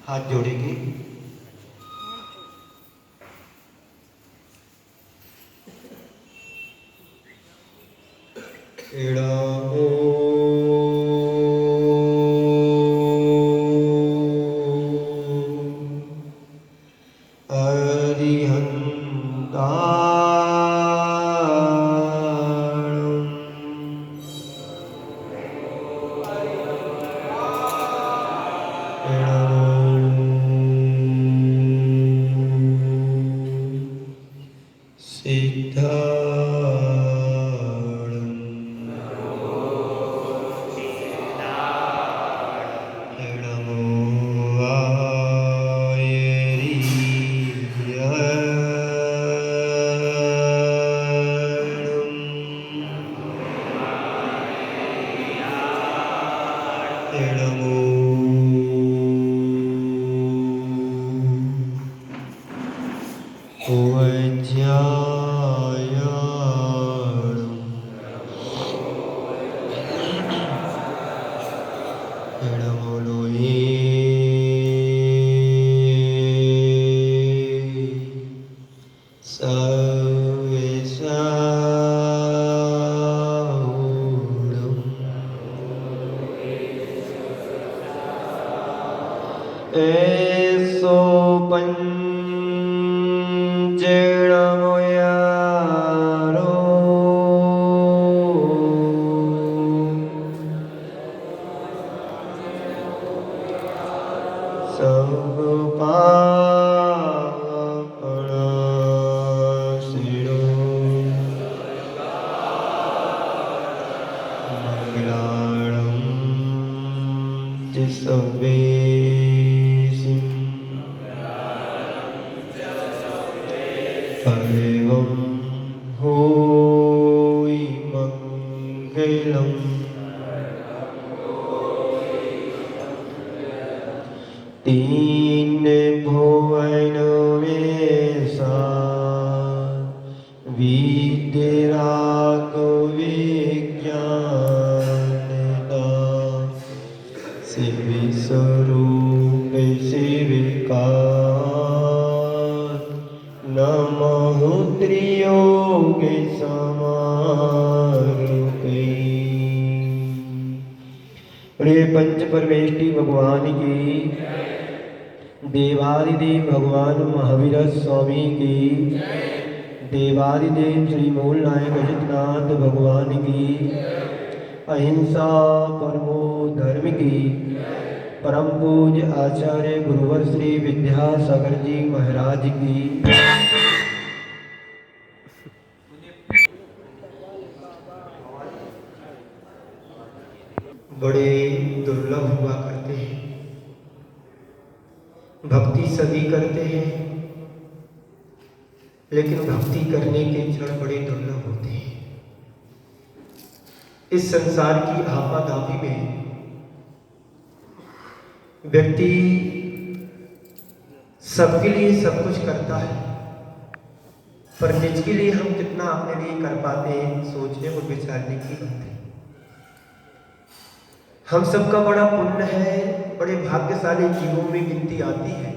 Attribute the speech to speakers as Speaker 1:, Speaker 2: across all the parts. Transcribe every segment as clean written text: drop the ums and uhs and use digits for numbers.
Speaker 1: हाथ जोड़ेंगे। ऐसो पंजड़मयारो सब पापड़सिड़ो मंगलाणं जिसवे एवं होई मंगलम तीन भुवन में सा वीतराग विज्ञान शिव स्वरूप शिविका नमः त्रियोग समारूपे। प्रिय पंच परमेष्टि भगवान की, देवादिदेव भगवान महावीर स्वामी की, देवादिदेव श्री मूल नायक अजितनाथ भगवान की, अहिंसा परमो धर्म की, परम पूज्य आचार्य गुरुवर श्री विद्यासागर जी महाराज की। बड़े दुर्लभ हुआ करते हैं, भक्ति सभी करते हैं, लेकिन भक्ति करने के क्षण बड़े दुर्लभ होते हैं। इस संसार की आपाधापी में व्यक्ति सबके लिए सब कुछ करता है, पर निज के लिए हम कितना अपने लिए कर पाते हैं, सोचने और विचारने की बात है। हम सबका बड़ा पुण्य है, बड़े भाग्यशाली जीवों में गिनती आती है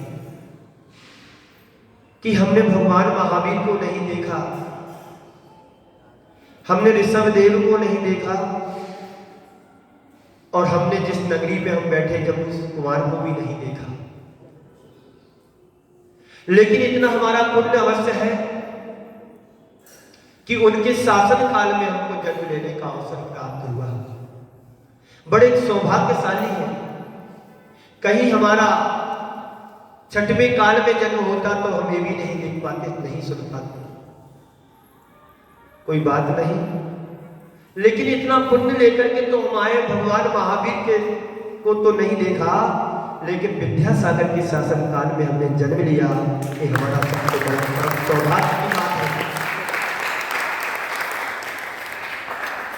Speaker 1: कि हमने भगवान महावीर को नहीं देखा, हमने ऋषभदेव को नहीं देखा, और हमने जिस नगरी पे हम बैठे जब उस कुमार को भी नहीं देखा। लेकिन इतना हमारा पुण्य अवश्य है कि उनके शासन काल में हमको जन्म लेने का अवसर प्राप्त हुआ। बड़े सौभाग्यशाली है। कहीं हमारा छठवें काल में जन्म होता तो हम ये भी नहीं देख पाते, नहीं सुन पाते, कोई बात नहीं। लेकिन इतना पुण्य लेकर के तो हम आए, भगवान महावीर के को तो नहीं देखा, लेकिन विद्यासागर के शासन काल में हमने जन्म लिया। ये हमारा सबसे बड़ा सौभाग्य की बात है।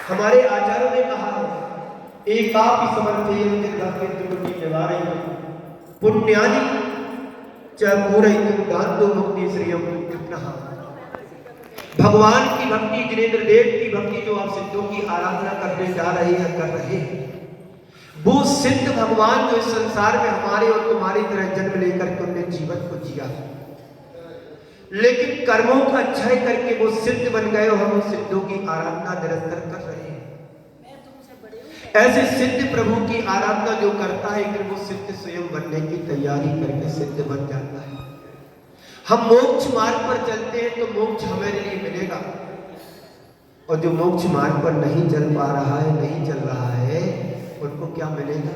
Speaker 1: हमारे आचार्यों ने कहा है, एकापि समर्थेन भक्ति निवारय पुण्यानि च पूरयितुं दान्तो मुक्ति श्रियं कृष्णः। भगवान की भक्ति, जिनेंद्र देव की भक्ति जो आप सिद्धों की आराधना करने जा रहे हैं, कर रहे हैं, वो सिद्ध भगवान जो इस संसार में हमारे और तुम्हारी तरह जन्म लेकर के उन्होंने जीवन को जिया, लेकिन कर्मों का क्षय करके वो सिद्ध बन गए और हम उन सिद्धों की आराधना निरंतर कर रहे हैं। ऐसे सिद्ध प्रभु की आराधना जो करता है फिर वो सिद्ध स्वयं बनने की तैयारी करके सिद्ध बन जाता है। हम मोक्ष मार्ग पर चलते हैं तो मोक्ष हमारे लिए मिलेगा, और जो मोक्ष मार्ग पर नहीं चल पा रहा है, नहीं चल रहा है, उनको क्या मिलेगा?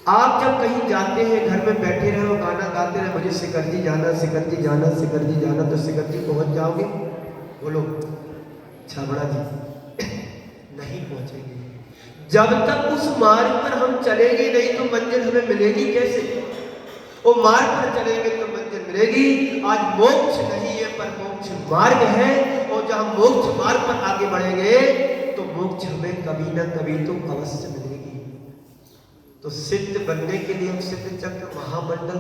Speaker 1: आप जब कहीं जाते हैं, घर में बैठे रहे हो, गाना गाते रहे, मुझे शिखर जी जाना, शिखर जी जाना, शिखर जी जाना, तो शिखर जी पहुंच जाओगे? बोलो छाबड़ा जी नहीं पहुंचेंगे। जब तक उस मार्ग पर हम चलेंगे नहीं तो मंजिल हमें मिलेगी कैसे? वो मार्ग पर चलेंगे तो मंजिल मिलेगी। आज मोक्ष नहीं है पर मोक्ष मार्ग है, और जब हम मोक्ष मार्ग पर आगे बढ़ेंगे तो मोक्ष हमें कभी ना कभी तो अवश्य मिलेगी। तो सिद्ध बनने के लिए हम सिद्ध चक्र महामंडल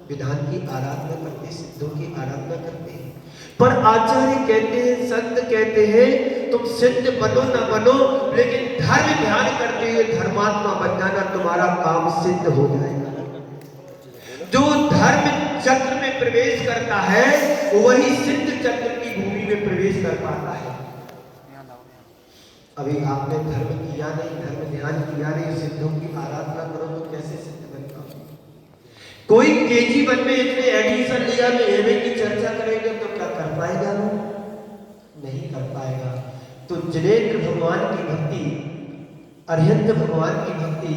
Speaker 1: विधान की आराधना करते, सिद्धों की आराधना करते हैं। पर आचार्य कहते हैं, संत कहते हैं, तुम सिद्ध बनो न बनो, लेकिन धर्म ध्यान करते हुए धर्मात्मा बन जाना, तुम्हारा काम सिद्ध हो जाएगा। जो धर्म चक्र में प्रवेश करता है वही सिद्ध चक्र की भूमि में प्रवेश कर पाता है। अभी आपने धर्म किया नहीं, धर्म ध्यान किया नहीं, सिद्धों की आराधना करो तो कैसे सिद्ध बन पाओगे? कोई KG1 में इसने एडमिशन लिया तो एमए की चर्चा करेंगे तो क्या कर पाएगा? नहीं कर पाएगा। तो जिनेन्द्र भगवान की भक्ति, अरिहंत भगवान की भक्ति,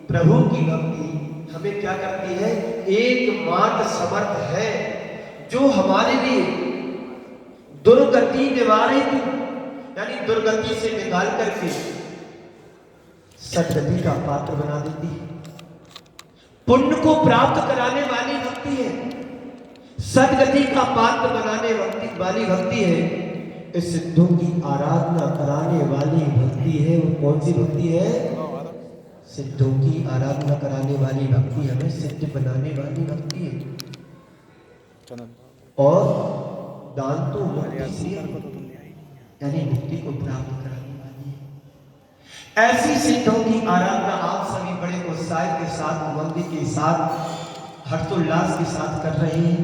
Speaker 1: प्रभु की भक्ति हमें क्या करती है? एकमात्र समर्थ है जो हमारे लिए दुर्गति निवारित, यानी दुर्गति से निकाल करके सदगति का पात्र बना देती है। पुण्य को प्राप्त कराने वाली भक्ति है, सदगति का पात्र बनाने वाली भक्ति है। इस सिद्धों की आराधना कराने वाली भक्ति है। वो कौन सी भक्ति है? सिद्धों की आराधना कराने वाली भक्ति, हमें सिद्ध बनाने वाली भक्ति है। और दान तो मुक्ति से, यानी मुक्ति को प्राप्त कराने वाली है। ऐसी सिद्धों की आराधना आप सभी बड़े उत्साह के साथ, उमंग के साथ, हर्षोल्लास के साथ कर रहे हैं।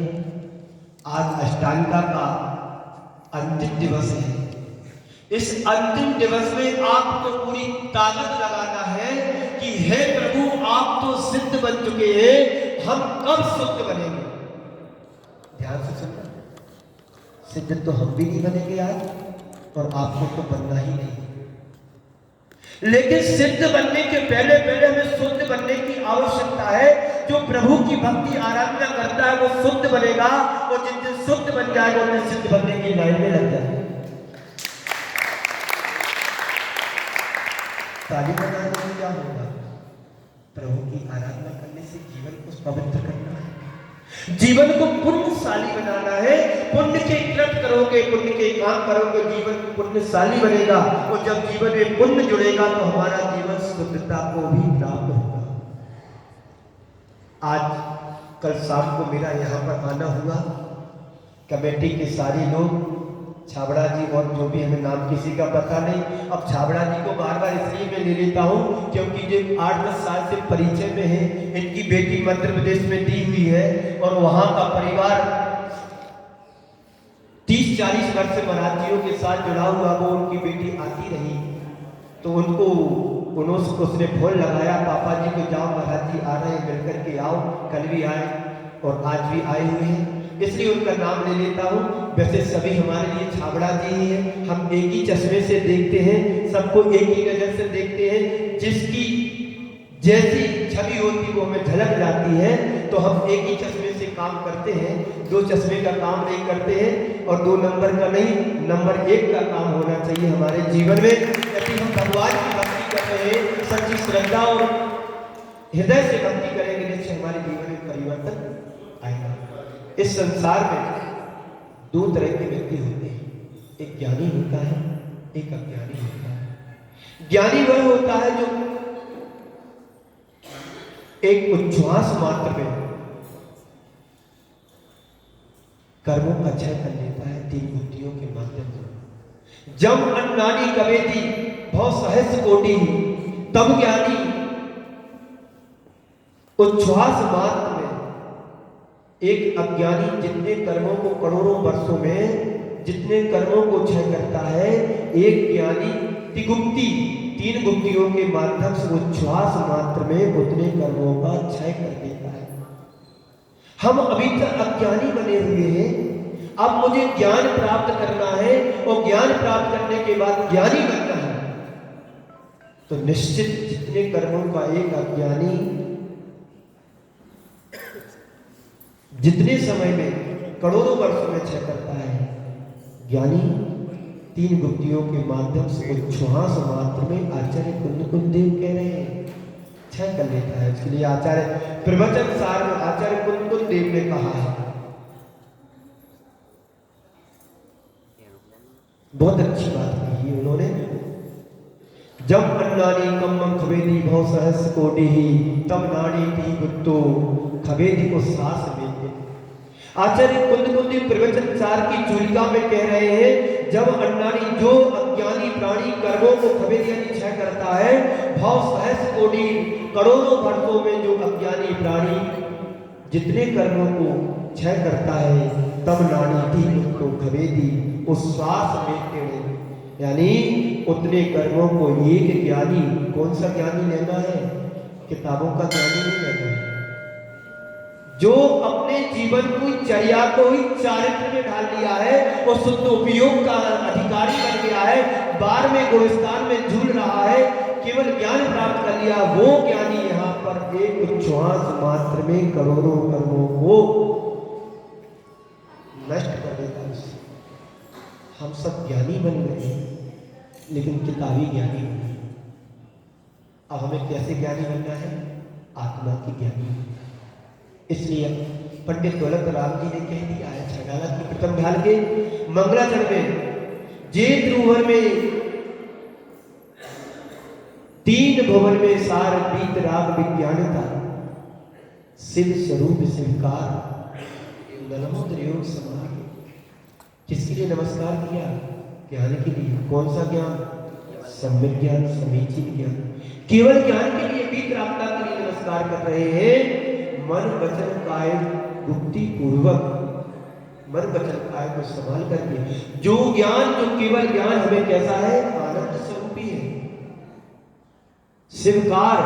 Speaker 1: आज अष्टांगा का अंतिम दिवस है। इस अंतिम दिवस में आपको पूरी ताकत लगाना है कि हे प्रभु, आप तो सिद्ध बन चुके हैं, हम कब शुद्ध बनेंगे? ध्यान से सुनना, सिद्ध तो हम भी नहीं बनेंगे आज, और आपको तो बनना ही नहीं। लेकिन सिद्ध बनने के पहले हमें शुद्ध बनने की आवश्यकता है। जो प्रभु की भक्ति आराधना करता है वो शुद्ध बनेगा, और जिस दिन शुद्ध बन जाएगा उन्हें सिद्ध बनने की लाइन में लग जाएगा। ताली बजाने से क्या होगा? प्रभु की आराधना करने से जीवन को पवित्र करना है, जीवन को पुण्यशाली बनाना है। पुण्य के कृत करोगे, पुण्य के काम करोगे, जीवन पुण्यशाली बनेगा। और जब जीवन में पुण्य जुड़ेगा तो हमारा जीवन शुद्धता को भी प्राप्त होगा। आज कल शाम को मेरा यहाँ पर आना हुआ, कमेटी के सारे लोग, छाबड़ा जी और जो भी हमें नाम किसी का पता नहीं। अब छाबड़ा जी को बार बार इसलिए मैं ले लेता हूँ क्योंकि जो 8-10 साल से परिचय में है, इनकी बेटी मध्य प्रदेश में दी हुई है, और वहाँ का परिवार 30-40 वर्ष से मराठियों के साथ जुड़ा हुआ। वो उनकी बेटी आती रही तो उसने फोन लगाया, पापा जी को जाओ, महाराज जी आ रहे हैं, मिल करके आओ। कल भी आए और आज भी आए हुए हैं, इसलिए उनका नाम ले लेता हूँ। वैसे सभी हमारे लिए छाबड़ा जी ही हैं। हम एक ही चश्मे से देखते हैं, सबको एक ही नजर से देखते हैं। जिसकी जैसी छवि होती वो हमें झलक जाती है, तो हम एक ही चश्मे से काम करते हैं। 2 चश्मे का काम नहीं करते हैं, और 2 नंबर का नहीं, नंबर 1 का काम होना चाहिए हमारे जीवन में। यदि हम भगवान की भक्ति कर रहे हैं, सच्ची श्रद्धा और हृदय से भक्ति करेंगे, निश्चय हमारे जीवन में परिवर्तन आएगा। इस संसार में 2 तरह के व्यक्ति होते हैं, एक ज्ञानी होता है, एक अज्ञानी होता है। ज्ञानी वह होता है जो एक उच्छ्वास मात्र में कर्मों का क्षय कर लेता है 3 बुद्धियों के माध्यम से। जब अन्नानी कवेती भव सहस्र कोटि, तब ज्ञानी उच्छ्वास मात्र में एक अज्ञानी जितने कर्मों को करोड़ों वर्षों में जितने कर्मों को क्षय करता है, एक ज्ञानी तिगुप्ती 3 गुप्तियों के माध्यम से उच्छ्वास मात्र में उतने कर्मों का क्षय कर देता है। हम अभी तक अज्ञानी बने हुए हैं, अब मुझे ज्ञान प्राप्त करना है और ज्ञान प्राप्त करने के बाद ज्ञानी बनना है, तो निश्चित जितने कर्मों का एक अज्ञानी जितने समय में करोड़ों वर्षों में क्षय करता है, ज्ञानी 3 गुप्तियों के माध्यम से उच्छ्वास मात्र में आचार्य कुंद देव कह रहे हैं क्षय कर लेता है। इसके लिए आचार्य प्रवचन सार में आचार्य कुंद देव ने कहा है, बहुत अच्छी बात कही है उन्होंने, जब अन्नानी कम्मम खवेदी भव सहस्र कोटि तब नानी थी गुत्तो खवेदी को सास में। आचार्य कुंद प्रवचन सार की चूलिका में कह रहे हैं, जब अन्नानी जो अज्ञानी प्राणी कर्मों को खवेदी यानी क्षय करता है, भव सहस्र कोटि करोड़ों वर्षों में जो अज्ञानी प्राणी जितने कर्मों को क्षय करता है, तब नानी थी गुत्तो खवेदी उस श्वास में टेढ़े, यानी उतने कर्मों को एक ज्ञानी, कौन सा ज्ञानी लेना है, किताबों का ज्ञानी नहीं लेना है, जो अपने जीवन को चर्या को ही चारित्र में ढाल लिया है और शुद्ध उपयोग का अधिकारी बन गया है, बार में गुणस्थान में झूल रहा है, केवल ज्ञान प्राप्त कर लिया, वो ज्ञानी यहाँ पर एक उच्छ्वास मात्र में करोड़ों कर्मों को नष्ट कर देता है। हम सब ज्ञानी बन गए लेकिन किताबी ज्ञानी बने। अब हमें कैसे ज्ञानी बनना है, आत्मा की ज्ञानी। इसलिए पंडित दौलत राम जी ने कह दिया है छागाला की प्रथम ढाल के मंगलाचरण में, जे ध्रुवन में 3 भुवन में सार बीत राग विज्ञानता शिव स्वरूप स्वीकार नमोद योग समाधि। किसके लिए नमस्कार किया, ज्ञान के लिए। कौन सा ज्ञान, सम्यक ज्ञान, समीचीन ज्ञान, केवल ज्ञान के लिए बीत रागता के लिए नमस्कार कर रहे हैं। मन वचन काय गुप्ति पूर्वक, मन वचन काय को संभाल करके, जो ज्ञान, जो केवल ज्ञान हमें कैसा है, आनंद स्वरूपी है, शिवकार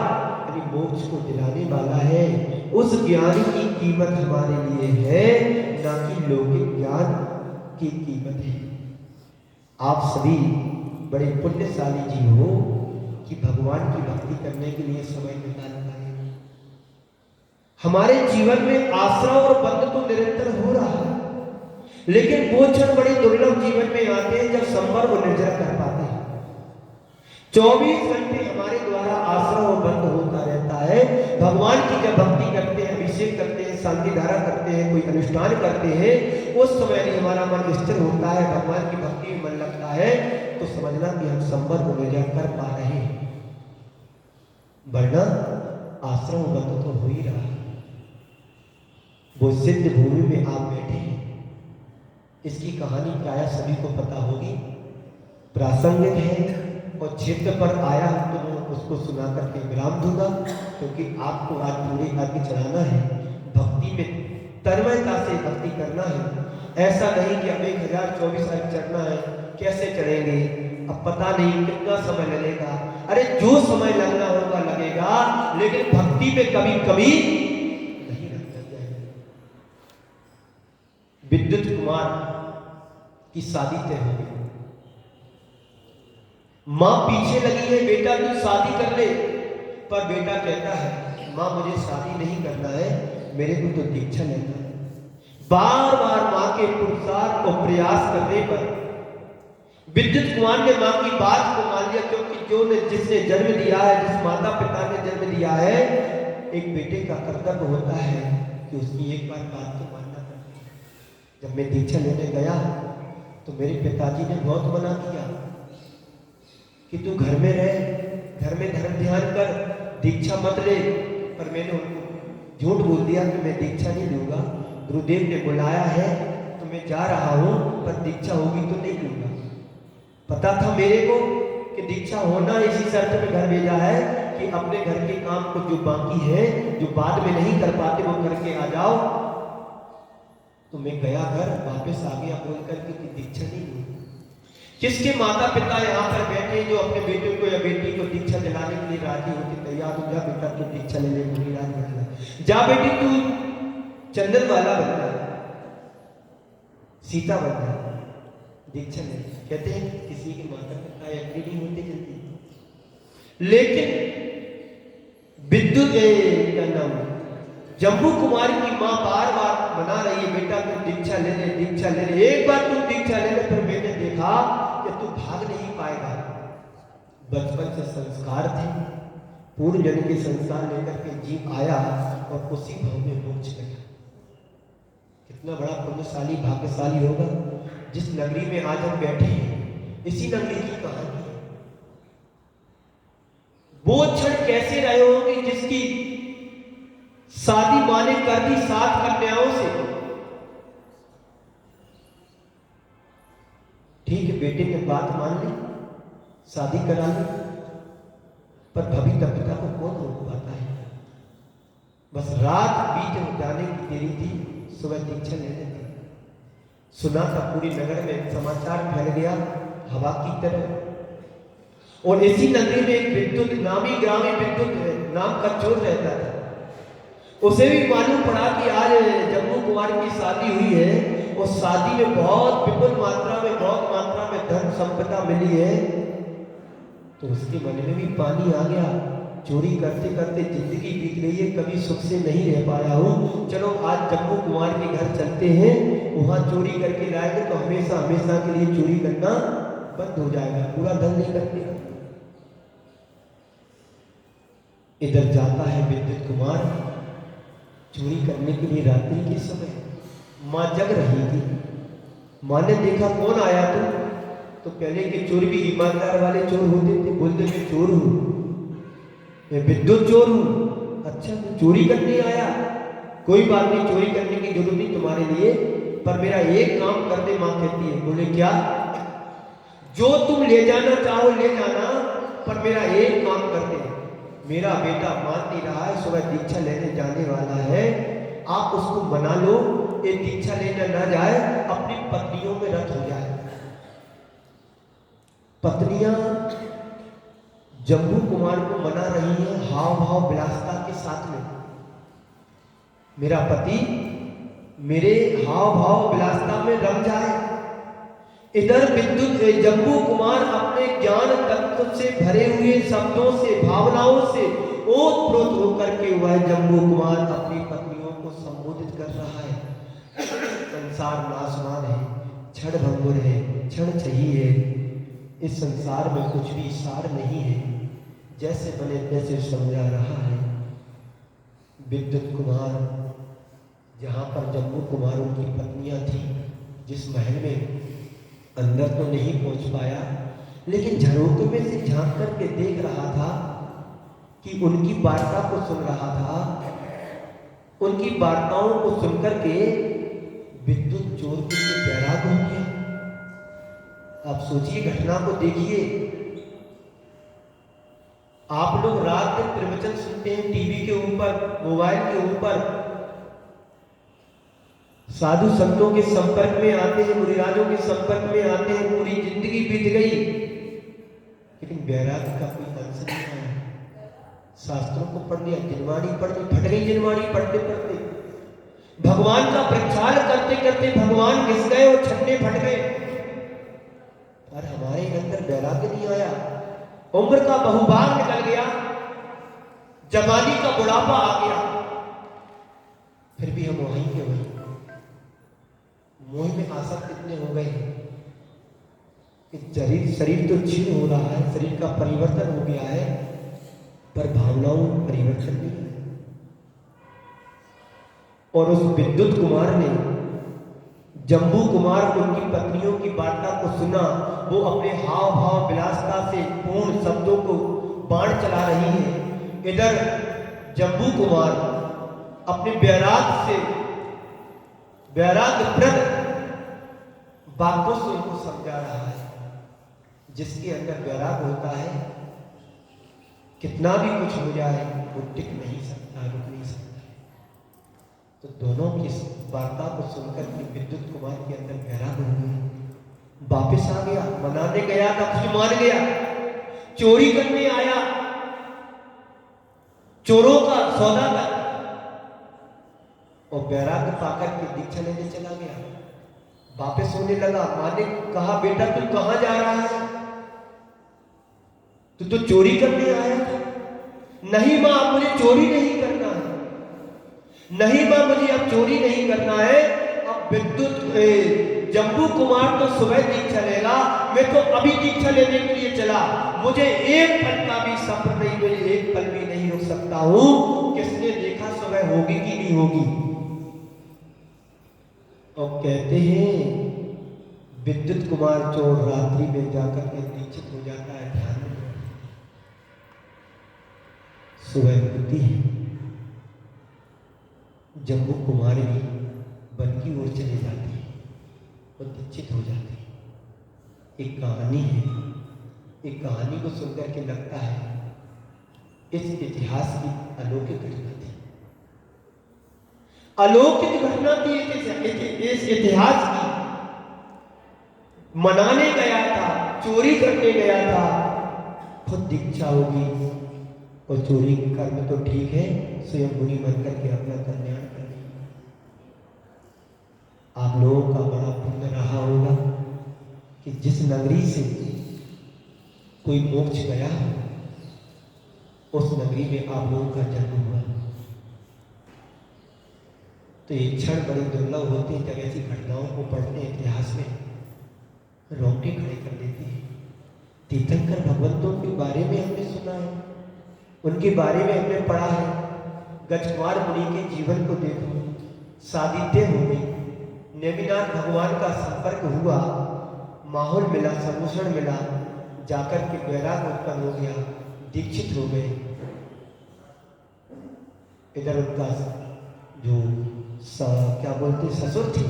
Speaker 1: यानी मोक्ष को दिलाने वाला है। उस ज्ञान की कीमत हमारे लिए है, ना कि लौकिक ज्ञान की कीमत है। आप सभी बड़े पुण्यशाली जी हो कि भगवान की भक्ति करने के लिए समय निकाल पाए। हमारे जीवन में आश्रय और बंध तो निरंतर हो रहा है, लेकिन वो क्षण बड़े दुर्लभ जीवन में आते हैं जब संपर्क निर्जर कर पाते हैं। 24 घंटे हमारे द्वारा आश्रय और बंध होता रहता है। भगवान की जब भक्ति करते हैं, अभिषेक करते हैं, शांति धारा करते हैं, कोई अनुष्ठान करते हैं, उस समय नहीं हमारा मन स्थिर होता है, भगवान की भक्ति में मन लगता है, तो समझना कि हम संपर्क निर्जर कर पा रहे हैं, वरना आश्रय और बंध तो हो ही रहा है। वो सिद्ध भूमि में आप बैठे हैं, इसकी कहानी प्राय सभी को पता होगी, प्रासंगिक है और क्षेत्र पर आया तो मैं उसको सुना करके विराम दूंगा, क्योंकि आपको आज पूरे आगे चढ़ाना है, भक्ति में तन्मयता से भक्ति करना है। ऐसा नहीं कि अब 1024 आगे चढ़ना है, कैसे चढ़ेंगे, अब पता नहीं कितना समय लगेगा। अरे जो समय लगना होगा लगेगा, लेकिन भक्ति में कभी कभी नहीं लगना चाहिए। विद्युत कुमार की शादी तय हो गई, मां पीछे लगी है, बेटा तू शादी कर ले, पर बेटा कहता है मां मुझे शादी नहीं करना है, मेरे को तो दीक्षा लेना है। बार बार मां के पुरुषार्थ और प्रयास करने पर विद्युत कुमार ने मां की बात को मान लिया, क्योंकि जो ने जिसने जन्म दिया है, जिस माता पिता ने जन्म दिया है, एक बेटे का कर्तव्य होता है कि उसकी एक बार बात तो मानना पड़ती है। जब मैं दीक्षा लेने गया तो मेरे पिताजी ने बहुत मना किया कि तू घर में रह, घर में धर्म ध्यान कर, दीक्षा मत ले, पर मैंने उनको झूठ बोल दिया कि मैं दीक्षा नहीं लूंगा, गुरुदेव ने बुलाया है तो मैं जा रहा हूं, पर दीक्षा होगी तो नहीं लूंगा। पता था मेरे को कि दीक्षा होना इसी शर्त में घर भेजा है कि अपने घर के काम को जो बाकी है, जो बाद में नहीं कर पाते, वो करके आ जाओ। तो मैं गया घर, वापस आ गया बोल करके कि दीक्षा नहीं हुई। किसके माता पिता यहाँ पर बैठे जो अपने बेटे को या बेटी को दीक्षा दिलाने के लिए राजी होते, तैयार हो जा बेटा तू दीक्षा ले ले, मुनिराज बन जा, जा बेटी तू चंदन वाला बन जा, सीता बन जा, दीक्षा ले। कहते हैं किसी के माता पिता एग्री नहीं होते जल्दी। लेकिन विद्युत क्या नाम जम्बू कुमारी की माँ बार बार मना रही है, बेटा तू दीक्षा ले ले, दीक्षा ले ले, एक बार तू दीक्षा ले ले। फिर मैंने देखा कि तू भाग नहीं पाएगा। बचपन से संस्कार थे, पूर्व जन्म के संस्कार लेकर के जीव आया और उसी भाव में मोक्ष गया। कितना बड़ा पुण्यशाली भाग्यशाली होगा जिस नगरी में आज हम बैठे हैं। इसी नगरी की कहानी है। वो क्षण कैसे रहे होंगे जिसकी शादी मां ने कर दी 7 कन्याओं से। ठीक है, बेटे ने बात मान ली, शादी करा ली, पर भविता पिता को कौन रोक पाता है। बस रात बीत जाने की देरी थी, सुबह दीक्षा लेने थी। सुना था पूरी नगर में समाचार फैल गया हवा की तरह। और इसी नगरी में एक विद्युत नामी ग्रामी विद्युत नाम का चोर रहता था। उसे भी मालूम पड़ा कि आज जम्बू कुमार की शादी हुई है और शादी में बहुत विपुल मात्रा में, बहुत मात्रा में धन संपदा मिली है। तो उसके मन में भी पानी आ गया। चोरी करते करते जिंदगी बीत गई है, कभी सुख से नहीं रह पाया हूँ, चलो आज जम्बू कुमार के घर चलते हैं, वहां चोरी करके लाएंगे तो हमेशा हमेशा के लिए चोरी करना बंद हो जाएगा, पूरा धन नहीं करते। इधर जाता है विद्युत कुमार चोरी करने के लिए। रात्रि के समय मां जग रही थी। मां ने देखा कौन आया तो पहले के चोर भी ईमानदार वाले चोर होते थे, बोलते मैं चोर हूं, मैं विद्युत चोर हूं। अच्छा तो चोरी करने आया, कोई बात नहीं, चोरी करने की जरूरत नहीं तुम्हारे लिए, पर मेरा एक काम कर दे। मां कहती है, बोले क्या? जो तुम ले जाना चाहो ले जाना, पर मेरा एक काम कर दे। मेरा बेटा मान नहीं रहा है, सुबह दीक्षा लेने जाने वाला है, आप उसको मना लो, ये दीक्षा लेने ना जाए, अपनी पत्नियों में रत हो जाए। पत्नियां जम्बू कुमार को मना रही हैं हाव भाव विलासता के साथ में। मेरा पति मेरे हाव भाव विलासता में रम जाए। इधर विद्युत जम्बू कुमार अपने ज्ञान तत्व से भरे हुए शब्दों से, भावनाओं से ओतप्रोत होकर के वह जम्बू कुमार अपनी पत्नियों को संबोधित कर रहा है। संसार नाशवान है, क्षण भंगुर है, क्षण चाहिए, इस संसार में कुछ भी सार नहीं है, जैसे बने तैसे समझा रहा है। विद्युत कुमार जहां पर जम्बू कुमारों की पत्नियां थी, जिस महल में, अंदर तो नहीं पहुंच पाया, लेकिन झरोखे में से झांक करके देख रहा था कि उनकी वार्ता को सुन रहा था। उनकी वार्ताओं को सुनकर के विद्युत चोर के लिए बैराग हो गया। आप सोचिए, घटना को देखिए। आप लोग रात दिन प्रवचन सुनते हैं टीवी के ऊपर, मोबाइल के ऊपर, साधु संतों के संपर्क में आते हैं, मुनिराजों के संपर्क में आते हैं, पूरी जिंदगी बीत गई, लेकिन वैराग्य का कोई अंश नहीं आया। शास्त्रों को पढ़ लिया, जिनवाणी पढ़ ली, फट गई जिनवाणी पढ़ते पढ़ते। भगवान का प्रचार करते करते भगवान घिस गए और छन्ने फट गए, पर हमारे अंदर वैराग्य नहीं आया। उम्र का बहुभाग निकल गया, जवानी का बुढ़ापा आ गया, फिर भी हम वहीं के वहीं मोह में आसक्त इतने हो गए कि शरीर तो क्षीण हो रहा है, शरीर का परिवर्तन हो गया है, पर भावनाओं में परिवर्तन नहीं है। और उस विद्युत कुमार ने जम्बू कुमार उनकी पत्नियों की वार्ता को सुना। वो अपने हाव भाव विलासता से पूर्ण शब्दों को बाण चला रही है। इधर जम्बू कुमार अपने वैराग्यप्रद बातों से उनको समझा रहा है। जिसके अंदर वैराग होता है कितना भी कुछ हो जाए वो टिक नहीं सकता, रुक नहीं सकता। तो दोनों की वार्ता को सुनकर के विद्युत कुमार के अंदर वैराग्य हो गया। वापिस आ गया, मनाने गया था, कुछ मान गया, चोरी करने आया, चोरों का सौदा कर, और वैराग्य पाकर के दीक्षा लेने चला गया। वापिस होने लगा, माँ ने कहा बेटा तू कहां जा रहा है, तू तो चोरी करने आया था। नहीं माँ, मुझे चोरी नहीं करना है, नहीं माँ मुझे अब चोरी नहीं करना है। अब विद्युत जम्बू कुमार तो सुबह दीक्षा लेगा, मैं तो अभी दीक्षा लेने के लिए चला, मुझे एक पल का भी सब्र नहीं, मुझे एक पल भी नहीं रुक सकता हूं। किसने देखा सुबह होगी कि नहीं होगी। और कहते हैं विद्युत कुमार चोर रात्रि में जाकर के दीक्षित हो जाता है ध्यान में। सुबह होती है, जम्बू कुमारी वन की ओर चली जाती है और दीक्षित हो जाती है। एक कहानी है, एक कहानी को सुनकर के लगता है इस इतिहास की अलौकिक घटना थी, अलौकिक घटना थी इस इतिहास की। मनाने गया था, चोरी करने गया था, खुद दीक्षा होगी और चोरी कर्म तो ठीक है, स्वयं मुनि बनकर के अपना कल्याण कर लेंगे। आप लोगों का बड़ा पुण्य रहा होगा कि जिस नगरी से कोई मोक्ष गया उस नगरी में आप लोगों का जन्म हुआ। तो ये क्षण बड़े दुर्लभ होते हैं जब ऐसी घटनाओं को पढ़ते हैं, इतिहास में रोंगटे खड़े कर देती है। तीर्थंकर भगवंतों के बारे में हमने सुना है, उनके बारे में हमने पढ़ा है। गजकुमार मुनि के जीवन को देखो, शादी हो गई, नेमिनाथ भगवान का संपर्क हुआ, माहौल मिला, संभूषण मिला, जाकर के वैराग्य उत्पन्न हो गया, दीक्षित हो गए। इधर उनका जो क्या बोलते ससुर थे,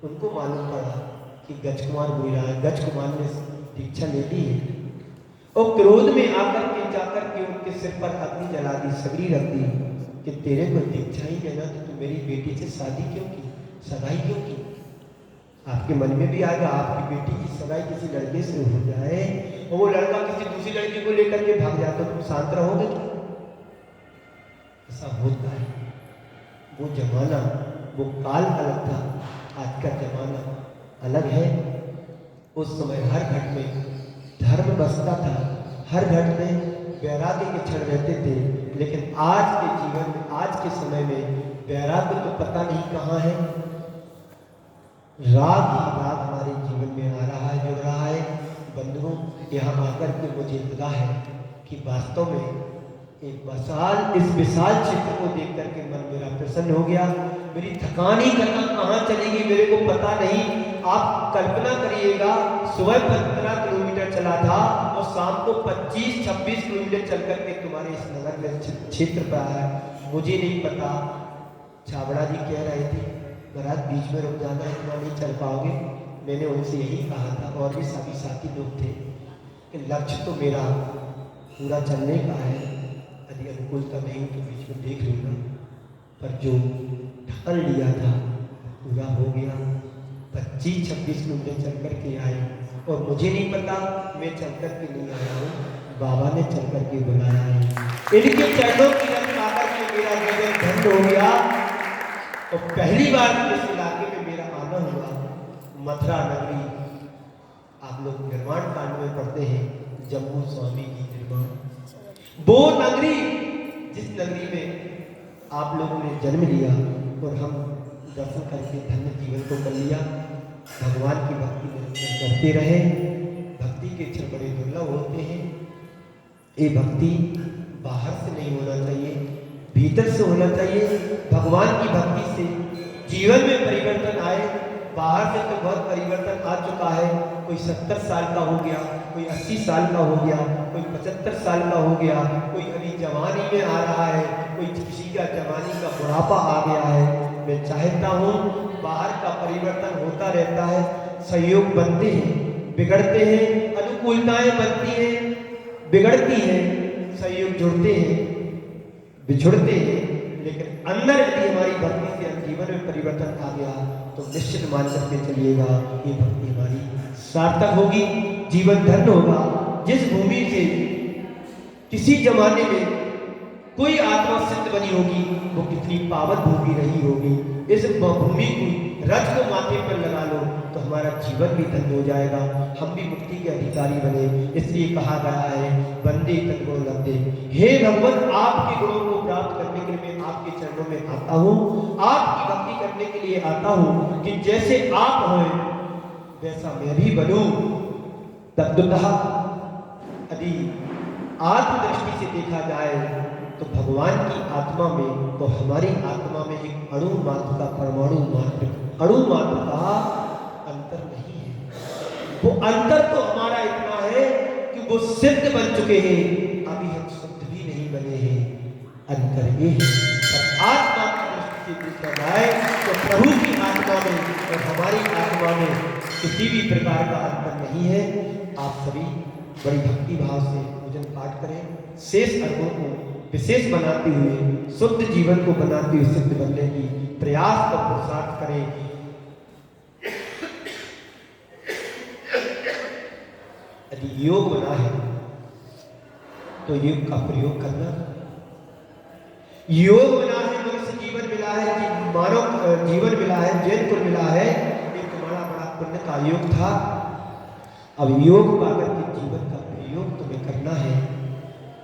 Speaker 1: उनको मालूम पड़ा कि गजकुमार बोला है, गजकुमार ने दीक्षा ले ली है, और क्रोध में आकर के जाकर के उनके सिर पर अग्नि जला दी, सगरी रख दी कि तेरे को दीक्षा ही लेना तो तू मेरी बेटी से शादी क्यों की, सगाई क्यों की। आपके मन में भी आएगा आपकी बेटी की सगाई किसी लड़के से हो जाए और वो लड़का किसी दूसरी लड़की को लेकर के भाग जाता, तुम शांत रहोगे? ऐसा होता है। वो जमाना, वो काल अलग था, आज का जमाना अलग है। उस समय हर घट में धर्म बसता था, हर घट में वैराग्य के क्षण रहते थे, लेकिन आज के जीवन में, आज के समय में वैराग्य तो पता नहीं कहाँ है। राग ही राग हमारे जीवन में आ रहा है, जुड़ रहा है। बंधुओं, यहाँ आकर के मुझे लगा है कि वास्तव में एक इस विशाल क्षेत्र को देख करके मन मेरा प्रसन्न हो गया। मेरी थकान ही करना कहाँ चलेगी मेरे को पता नहीं। आप कल्पना करिएगा, सुबह 15 किलोमीटर चला था और शाम को 25-26 किलोमीटर चल करके तुम्हारे इस नगर में क्षेत्र पर आया। मुझे नहीं पता। छाबड़ा जी कह रहे थे महाराज बीच में रुक जाना, इतना नहीं चल पाओगे। मैंने उनसे यही कहा था, और भी सभी साथी लोग थे कि लक्ष्य तो मेरा पूरा चलने का है, यदि अनुकूलता नहीं तो बीच में देख लूँगा, पर जो ठान लिया था पूरा हो गया। 25-26 किलोमीटर चल कर के आए, और मुझे नहीं पता मैं चल कर के नहीं आया हूँ, बाबा ने चल कर के बुलाया है। इनके चरणों की रंग आकर के मेरा जीवन धन्य हो गया। और पहली बार इस इलाके में मेरा आना हुआ, मथुरा नगरी। आप लोग निर्माण कांड में पढ़ते हैं जम्बू स्वामी की निर्माण, वो नगरी जिस नगरी में आप लोगों ने जन्म लिया और हम दर्शन करके धन्य जीवन को कर लिया। भगवान की भक्ति निरंतर करते रहे। भक्ति के क्षण बड़े दुर्लभ होते हैं। ये भक्ति बाहर से नहीं होना चाहिए, भीतर से होना चाहिए। भगवान की भक्ति से जीवन में परिवर्तन आए। बाहर से तो बहुत परिवर्तन आ चुका है। कोई 70 साल का हो गया, कोई 80 साल का हो गया, कोई 75 साल का हो गया, कोई अभी जवानी में आ रहा है, कोई किसी का जवानी का बुढ़ापा आ गया है। मैं चाहता हूँ बाहर का परिवर्तन होता रहता है, सहयोग बनते हैं, बिगड़ते हैं, अनुकूलताएं बनती हैं, बिगड़ती हैं, सहयोग जुड़ते हैं, बिछुड़ते हैं, लेकिन अंदर यदि हमारी भक्ति से जीवन में परिवर्तन आ गया तो निश्चित मान करके चलिएगा ये भक्ति हमारी सार्थक होगी, जीवन धन्य होगा। जिस भूमि से किसी जमाने में कोई आत्मा सिद्ध बनी होगी वो कितनी पावन भूमि रही होगी। इस भूमि को रज को माथे पर लगा लो तो हमारा जीवन भी धन्य हो जाएगा, हम भी मुक्ति के अधिकारी बने। इसलिए कहा गया है वंदे तद्गुण लब्धे। हे भगवान, आपके गुणों को प्राप्त करने के लिए मैं आपके चरणों में आता हूँ, आपकी भक्ति करने के लिए आता हूँ कि जैसे आप हो वैसा मैं भी बनूं। तद्वतः यदि आत्मदृष्टि से देखा जाए तो भगवान की आत्मा में तो हमारी आत्मा में एक अणु मात्र का, परमाणु मात्र, अणु मात्र का अंतर नहीं है। वो अंतर तो हमारा इतना है कि वो सिद्ध बन चुके हैं, अभी हम शुद्ध भी नहीं बने हैं। अंतर ये है। पर आत्मा की दृष्टि से देखा जाए तो प्रभु की आत्मा में और हमारी आत्मा में किसी भी प्रकार का अंतर नहीं है। आप सभी बड़ी भक्ति भाव से पूजन पाठ करें, शेष अर्घों को विशेष बनाते हुए, शुद्ध जीवन को बनाते हुए सिद्ध बनने की प्रयास का पुरुषार्थ करें। यदि योग बना है तो योग का प्रयोग करना। योग बना है, मनुष्य जीवन मिला है, मानव जीवन मिला है, जैन कुल मिला है, एक तुम्हारा बड़ा पुण्य का योग था। अब योग पाकर के जीवन का प्रयोग तुम्हें करना है,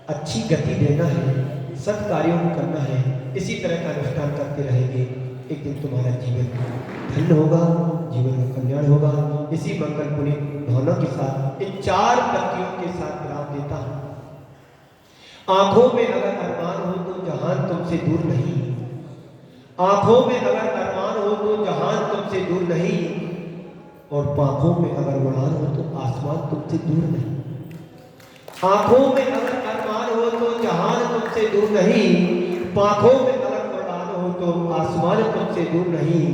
Speaker 1: अच्छी गति देना है, सत् कार्यों को करना है। इसी तरह का अनुष्ठान करते रहेंगे, एक दिन तुम्हारा जीवन धन्य होगा, जीवन में कल्याण होगा। इसी मंगल पुनीत भावना के साथ इन 4 पंक्तियों के साथ विराम देता हूं। आंखों में अगर अरमान हो तो जहान तुमसे दूर नहीं, आंखों में अगर अरमान हो तो जहान तुमसे दूर नहीं, और पांखों में अगर उड़ान हो तो आसमान तुमसे दूर नहीं। आंखों में अगर अरमान हो तो जहान तुमसे दूर नहीं, पांखों में अगर उड़ान हो तो आसमान तुमसे दूर नहीं।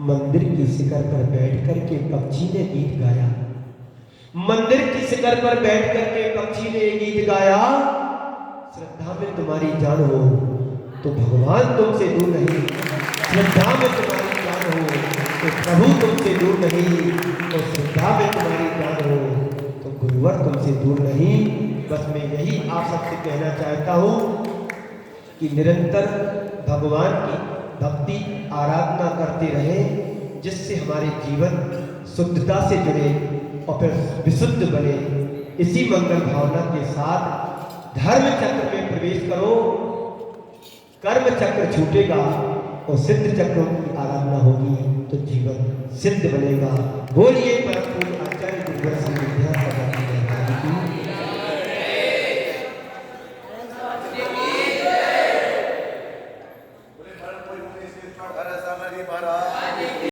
Speaker 1: मंदिर की शिखर पर बैठ करके पक्षी ने गीत गाया, मंदिर की शिखर पर बैठ करके पक्षी ने गीत गाया। श्रद्धा में तुम्हारी जान हो तो भगवान तुमसे दूर नहीं, श्रद्धा में तुम्हारी जान हो तो प्रभु तुमसे दूर नहीं, और श्रद्धा में तुम्हारी जान हो तो गुरुवर तुमसे दूर नहीं। बस मैं यही आप सबसे कहना चाहता हूँ कि निरंतर भगवान की भक्ति आराधना करते रहे, जिससे हमारे जीवन शुद्धता से जुड़े और फिर विशुद्ध बने। इसी मंगल भावना के साथ धर्म चक्र में प्रवेश करो, कर्म चक्र छूटेगा और सिद्ध चक्रों की आराधना होगी तो जीवन सिद्ध बनेगा। बोलिए परम पूज्य